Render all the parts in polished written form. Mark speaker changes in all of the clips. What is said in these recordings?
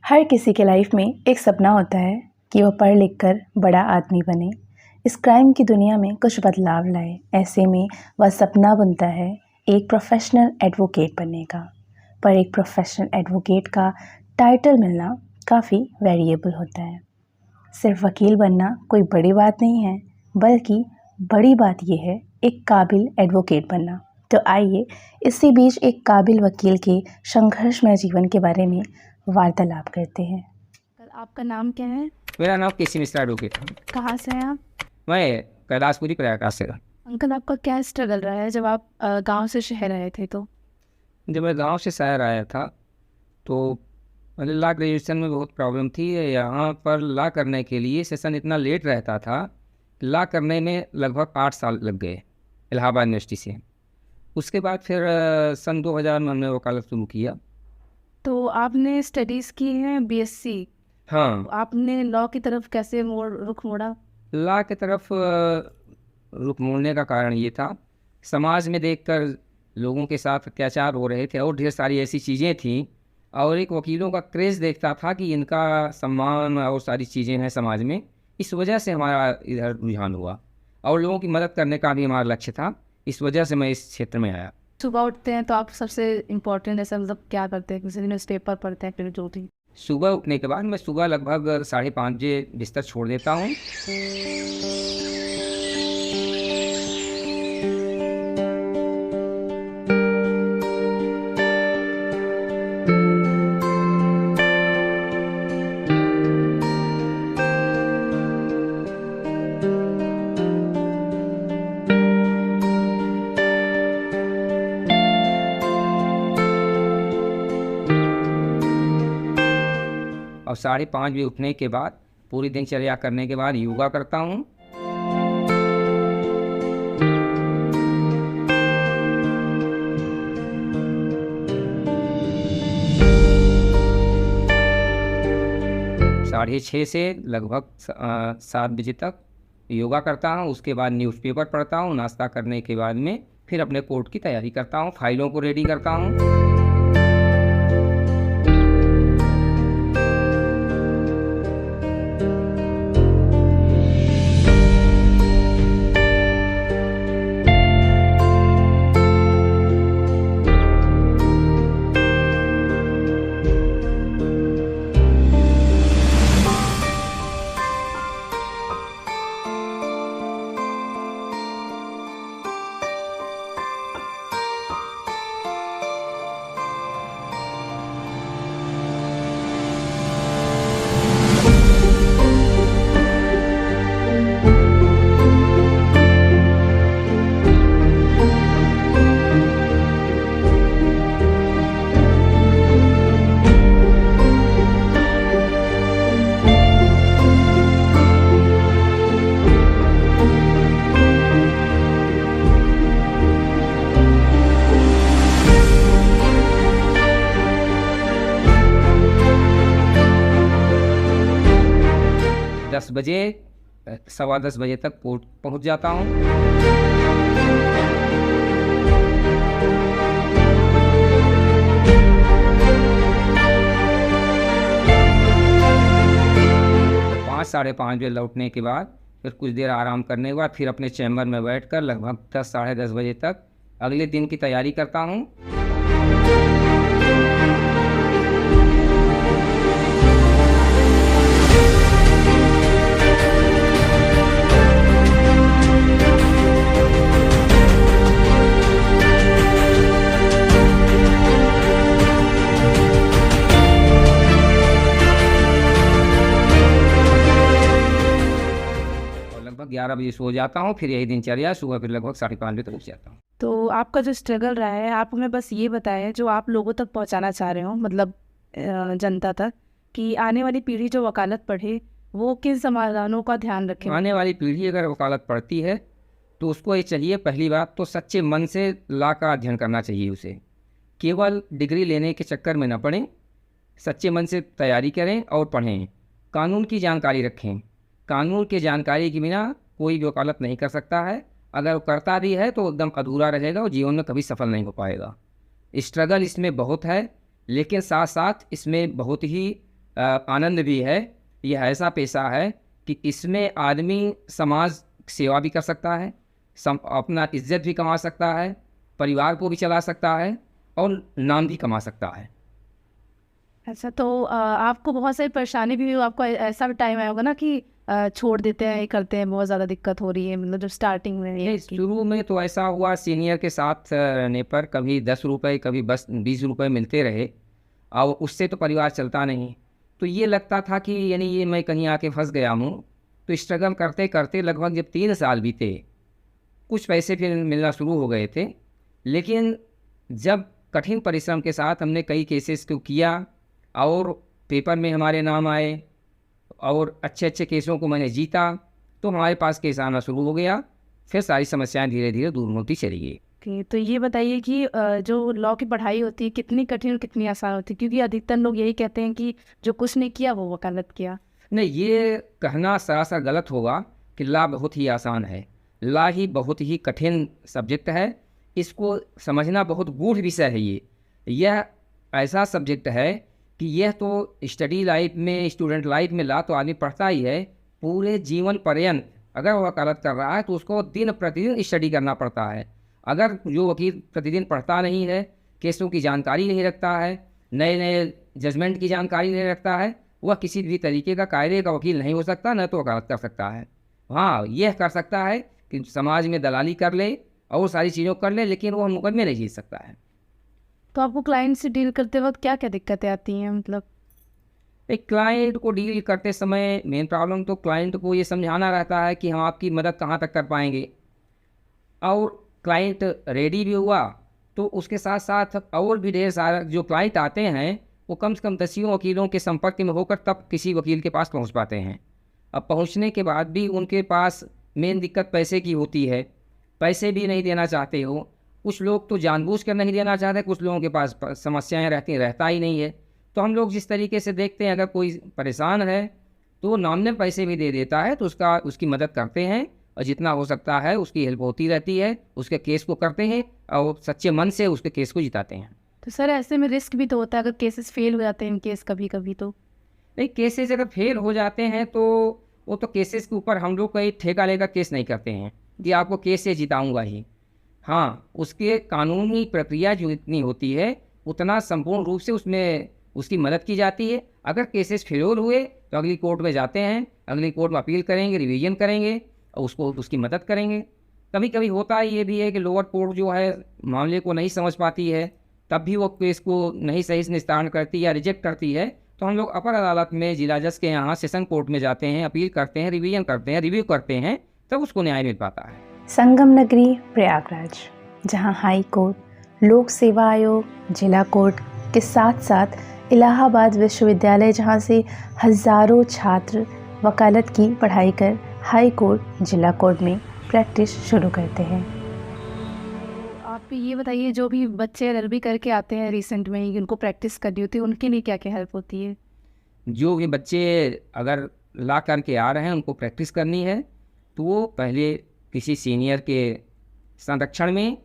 Speaker 1: हर किसी के लाइफ में एक सपना होता है कि वो पढ़ लिख कर बड़ा आदमी बने, इस क्राइम की दुनिया में कुछ बदलाव लाए। ऐसे में वह सपना बनता है एक प्रोफेशनल एडवोकेट बनने का। पर एक प्रोफेशनल एडवोकेट का टाइटल मिलना काफ़ी वेरिएबल होता है। सिर्फ वकील बनना कोई बड़ी बात नहीं है, बल्कि बड़ी बात यह है एक काबिल एडवोकेट बनना। तो आइए इसी बीच एक काबिल वकील के संघर्षमय जीवन के बारे में वार्तालाप करते हैं।
Speaker 2: आपका नाम क्या है?
Speaker 3: मेरा नाम केसी मिश्रा एडवोकेट है।
Speaker 2: कहाँ से हैं आप?
Speaker 3: मैं कैलाशपुरी प्रयागराज से।
Speaker 2: अंकल, आपका क्या स्ट्रगल रहा है जब आप गांव से शहर आए थे? तो
Speaker 3: जब मैं गांव से शहर आया था तो मतलब लॉ ग्रेजुएशन में बहुत प्रॉब्लम थी। यहाँ पर लॉ करने के लिए सेशन इतना लेट रहता था, लॉ करने में लगभग 8 साल लग गए इलाहाबाद यूनिवर्सिटी से। उसके बाद फिर सन 2000 में हमने वकालत शुरू किया।
Speaker 2: तो आपने स्टडीज़ की हैं बीएससी।
Speaker 3: हाँ,
Speaker 2: आपने लॉ की तरफ कैसे रुख मोड़ा?
Speaker 3: लॉ की तरफ रुख मोड़ने का कारण ये था, समाज में देखकर लोगों के साथ अत्याचार हो रहे थे और ढेर सारी ऐसी चीज़ें थीं, और एक वकीलों का क्रेज़ देखता था कि इनका सम्मान और सारी चीज़ें हैं समाज में। इस वजह से हमारा इधर रुझान हुआ और लोगों की मदद करने का भी हमारा लक्ष्य था। इस वजह से मैं इस क्षेत्र में आया।
Speaker 2: सुबह उठते हैं तो आप सबसे इम्पोर्टेंट ऐसा मतलब क्या करते हैं? किसी दिन न्यूज़पेपर पढ़ते हैं, फिर जो भी?
Speaker 3: सुबह उठने के बाद मैं सुबह लगभग 5:30 बजे बिस्तर छोड़ देता हूँ। और 5:30 बजे उठने के बाद पूरी दिनचर्या करने के बाद योगा करता हूँ। साढ़े 6 से लगभग 7 बजे तक योगा करता हूँ। उसके बाद न्यूज़पेपर पढ़ता हूँ। नाश्ता करने के बाद में फिर अपने कोर्ट की तैयारी करता हूँ, फाइलों को रेडी करता हूँ। 10 बजे 10:15 बजे तक कोर्ट पहुंच जाता हूं। तो 5-5:30 बजे लौटने के बाद फिर कुछ देर आराम करने के बाद फिर अपने चैम्बर में बैठकर लगभग 10-10:30 बजे तक अगले दिन की तैयारी करता हूं। लगभग 11 बजे सो जाता हूँ। फिर यही दिनचर्या, सुबह फिर लगभग 5:30 बजे तक उठ जाता हूँ।
Speaker 2: तो आपका जो स्ट्रगल रहा है, आप हमें बस ये बताएं जो आप लोगों तक पहुंचाना चाह रहे हो, मतलब जनता तक, कि आने वाली पीढ़ी जो वकालत पढ़े वो किन समाधानों का ध्यान रखे।
Speaker 3: आने वाली पीढ़ी अगर वकालत पढ़ती है तो उसको ये चाहिए, पहली बात तो सच्चे मन से लॉ का अध्ययन करना चाहिए। उसे केवल डिग्री लेने के चक्कर में न पढ़ें, सच्चे मन से तैयारी करें और पढ़ें। कानून की जानकारी रखें। कानून की जानकारी के बिना कोई भी वकालत नहीं कर सकता है। अगर वो करता भी है तो एकदम अधूरा रहेगा और जीवन में कभी सफल नहीं हो पाएगा। स्ट्रगल इसमें बहुत है, लेकिन साथ साथ इसमें बहुत ही आनंद भी है। यह ऐसा पेशा है कि इसमें आदमी समाज सेवा भी कर सकता है, अपना इज्जत भी कमा सकता है, परिवार को भी चला सकता है और नाम भी कमा सकता है।
Speaker 2: अच्छा, तो आपको बहुत सारी परेशानी भी हुई, आपको ऐसा भी टाइम आया होगा ना कि छोड़ देते हैं, ये करते हैं, बहुत ज़्यादा दिक्कत हो रही है, मतलब जब स्टार्टिंग में ये
Speaker 3: नहीं, शुरू में तो ऐसा हुआ, सीनियर के साथ रहने पर कभी 10 रुपये कभी बस 20 रुपये मिलते रहे और उससे तो परिवार चलता नहीं। तो ये लगता था कि यानी ये मैं कहीं आके फंस गया हूँ। तो स्ट्रगल करते करते लगभग जब 3 साल बीते, कुछ पैसे फिर मिलना शुरू हो गए थे। लेकिन जब कठिन परिश्रम के साथ हमने कई केसेस को किया और पेपर में हमारे नाम आए और अच्छे अच्छे केसों को मैंने जीता, तो हमारे पास केस आना शुरू हो गया। फिर सारी समस्याएं धीरे धीरे दूर होती चली गई।
Speaker 2: ओके, तो ये बताइए कि जो लॉ की पढ़ाई होती है कितनी कठिन और कितनी आसान होती है, क्योंकि अधिकतर लोग यही कहते हैं कि जो कुछ नहीं किया वो वकालत किया।
Speaker 3: नहीं, ये कहना सरासर गलत होगा कि लॉ बहुत ही आसान है। लॉ ही बहुत ही कठिन सब्जेक्ट है। इसको समझना बहुत गूढ़ विषय है। यह ऐसा सब्जेक्ट है कि यह तो स्टडी लाइफ में, स्टूडेंट लाइफ में लॉ तो आदमी पढ़ता ही है, पूरे जीवन पर्यंत अगर वह वकालत कर रहा है तो उसको दिन प्रतिदिन स्टडी करना पड़ता है। अगर जो वकील प्रतिदिन पढ़ता नहीं है, केसों की जानकारी नहीं रखता है, नए नए जजमेंट की जानकारी नहीं रखता है, वह किसी भी तरीके का कायदे का वकील नहीं हो सकता, न तो वकालत कर सकता है। हाँ, यह कर सकता है कि समाज में दलाली कर ले और सारी चीज़ों कर ले, लेकिन वह मुकदमे नहीं जीत सकता है।
Speaker 2: तो आपको क्लाइंट से डील करते वक्त क्या क्या दिक्कतें आती हैं, मतलब?
Speaker 3: एक क्लाइंट को डील करते समय मेन प्रॉब्लम तो क्लाइंट को ये समझाना रहता है कि हम आपकी मदद कहाँ तक कर पाएंगे। और क्लाइंट रेडी भी हुआ तो उसके साथ साथ और भी ढेर सारा जो क्लाइंट आते हैं वो कम से कम 10 वकीलों के संपर्क में होकर तब किसी वकील के पास पहुंच पाते हैं। अब पहुंचने के बाद भी उनके पास मेन दिक्कत पैसे की होती है, पैसे भी नहीं देना चाहते हो। कुछ लोग तो जानबूझकर नहीं देना चाहते, कुछ लोगों के पास समस्याएं रहता ही नहीं है। तो हम लोग जिस तरीके से देखते हैं, अगर कोई परेशान है तो नॉमिनल पैसे भी दे देता है तो उसकी मदद करते हैं और जितना हो सकता है उसकी हेल्प होती रहती है, उसके केस को करते हैं और सच्चे मन से उसके केस को जिताते हैं।
Speaker 2: तो सर ऐसे में रिस्क भी तो होता है, अगर केसेस फेल हो जाते हैं इन केस कभी कभी तो?
Speaker 3: नहीं, केसेस अगर फेल हो जाते हैं तो वो तो केसेस के ऊपर हम लोग कोई ठेका लेकर केस नहीं करते हैं कि आपको केस से जिताऊंगा ही। हाँ, उसके कानूनी प्रक्रिया जो इतनी होती है उतना संपूर्ण रूप से उसमें उसकी मदद की जाती है। अगर केसेस फेल हुए तो अगली कोर्ट में जाते हैं, अगली कोर्ट में अपील करेंगे, रिवीजन करेंगे और उसकी मदद करेंगे। कभी कभी होता है ये भी है कि लोअर कोर्ट जो है मामले को नहीं समझ पाती है, तब भी वो केस को नहीं सही से निस्तारण करती या रिजेक्ट करती है, तो हम लोग अपर अदालत में जिला जज के यहाँ सेशन कोर्ट में जाते हैं, अपील करते हैं, रिवीजन करते हैं, रिव्यू करते हैं, तब उसको न्याय मिल पाता है।
Speaker 1: संगम नगरी प्रयागराज, जहां हाई कोर्ट, लोक सेवा आयोग, जिला कोर्ट के साथ साथ इलाहाबाद विश्वविद्यालय, जहां से हज़ारों छात्र वकालत की पढ़ाई कर हाई कोर्ट, जिला कोर्ट में प्रैक्टिस शुरू करते हैं।
Speaker 2: आप ये बताइए, जो भी बच्चे LLB करके आते हैं रिसेंट में ही, उनको प्रैक्टिस करनी होती है, उनके लिए क्या क्या हेल्प होती है?
Speaker 3: जो भी बच्चे अगर ला करके आ रहे हैं उनको प्रैक्टिस करनी है तो वो पहले किसी सीनियर के संरक्षण में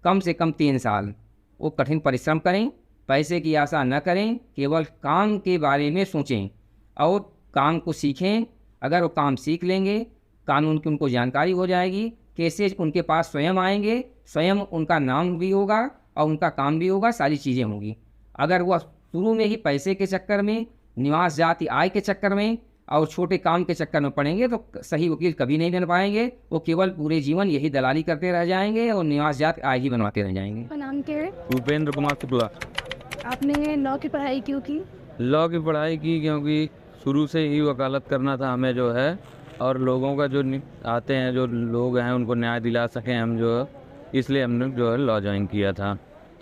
Speaker 3: कम से कम 3 साल वो कठिन परिश्रम करें, पैसे की आशा न करें, केवल काम के बारे में सोचें और काम को सीखें। अगर वो काम सीख लेंगे, कानून की उनको जानकारी हो जाएगी, केसेज उनके पास स्वयं आएंगे, स्वयं उनका नाम भी होगा और उनका काम भी होगा, सारी चीज़ें होंगी। अगर वह शुरू में ही पैसे के चक्कर में, निवास जाति आय के चक्कर में और छोटे काम के चक्कर में पड़ेंगे तो सही वकील कभी नहीं बन पाएंगे। वो केवल पूरे जीवन यही दलाली करते रह जाएंगे और निवास जाति आय ही बनवाते रह जाएंगे।
Speaker 2: आपका नाम क्या है?
Speaker 4: भूपेंद्र कुमार शुक्ला।
Speaker 2: आपने लॉ की पढ़ाई क्यों की?
Speaker 4: लॉ की पढ़ाई की क्योंकि शुरू से ही वकालत करना था हमें जो है, और लोगों का जो आते हैं जो लोग हैं उनको न्याय दिला सकें हम जो है, इसलिए हमने जो है लॉ ज्वाइन किया था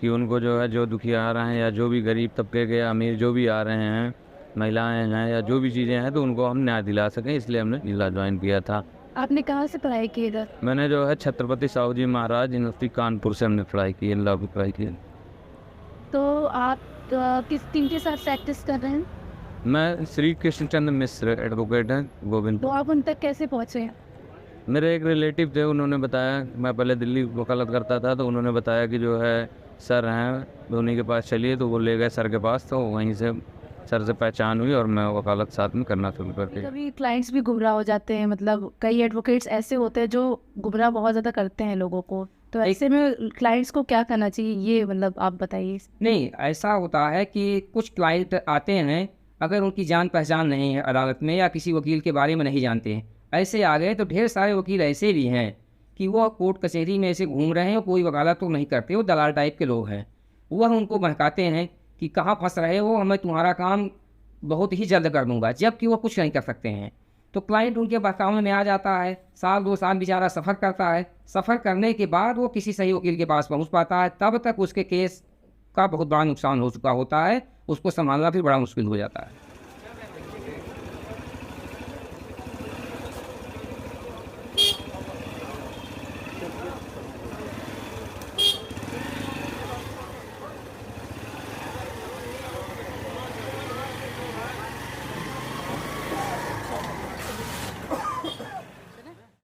Speaker 4: कि उनको जो है जो दुखिया आ रहे हैं या जो भी गरीब तबके के अमीर जो भी आ रहे हैं, महिलाएं हैं या जो भी चीज़ें हैं, तो उनको हम न्याय दिला सकें, इसलिए हमने लॉ ज्वाइन किया था।
Speaker 2: आपने कहाँ से पढ़ाई की इधर?
Speaker 4: मैंने जो है छत्रपति साहू जी महाराज यूनिवर्सिटी कानपुर से हमने पढ़ाई की है, लॉ की पढ़ाई की है।
Speaker 2: तो आप किस टीम के साथ प्रैक्टिस कर रहे हैं?
Speaker 4: मैं श्री कृष्णचंद्र मिश्र एडवोकेट हैं गोविंद।
Speaker 2: तो आप उन तक कैसे पहुँचे हैं?
Speaker 4: मेरे एक रिलेटिव थे, उन्होंने बताया, मैं पहले दिल्ली वकालत करता था तो उन्होंने बताया कि जो है सर हैं, उन्हीं के पास चलिए, तो वो ले गए सर के पास, तो वहीं से सर से पहचान हुई और मैं वकालत साथ में करना शुरू कर दिया।
Speaker 2: कभी क्लाइंट्स भी गुमराह हो जाते हैं, मतलब कई एडवोकेट्स ऐसे होते हैं जो गुमराह बहुत ज़्यादा करते हैं लोगों को, तो ऐसे में क्लाइंट्स को क्या करना चाहिए, ये मतलब आप बताइए।
Speaker 3: नहीं, ऐसा होता है कि कुछ क्लाइंट आते हैं, अगर उनकी जान पहचान नहीं है अदालत में या किसी वकील के बारे में नहीं जानते हैं, ऐसे आ गए। तो ढेर सारे वकील ऐसे भी हैं कि वो कोर्ट कचहरी में ऐसे घूम रहे हैं और कोई वकालत तो नहीं करते, वो दलाल टाइप के लोग हैं। वह उनको बहकाते हैं कि कहाँ फंस रहे हो, मैं तुम्हारा काम बहुत ही जल्द कर दूंगा, जबकि वो कुछ नहीं कर सकते हैं। तो क्लाइंट उनके बहकावे में आ जाता है, साल 2 साल बेचारा सफ़र करता है। सफ़र करने के बाद वो किसी सही वकील के पास पहुंच पाता है, तब तक उसके केस का बहुत बड़ा नुकसान हो चुका होता है, उसको संभालना फिर बड़ा मुश्किल हो जाता है।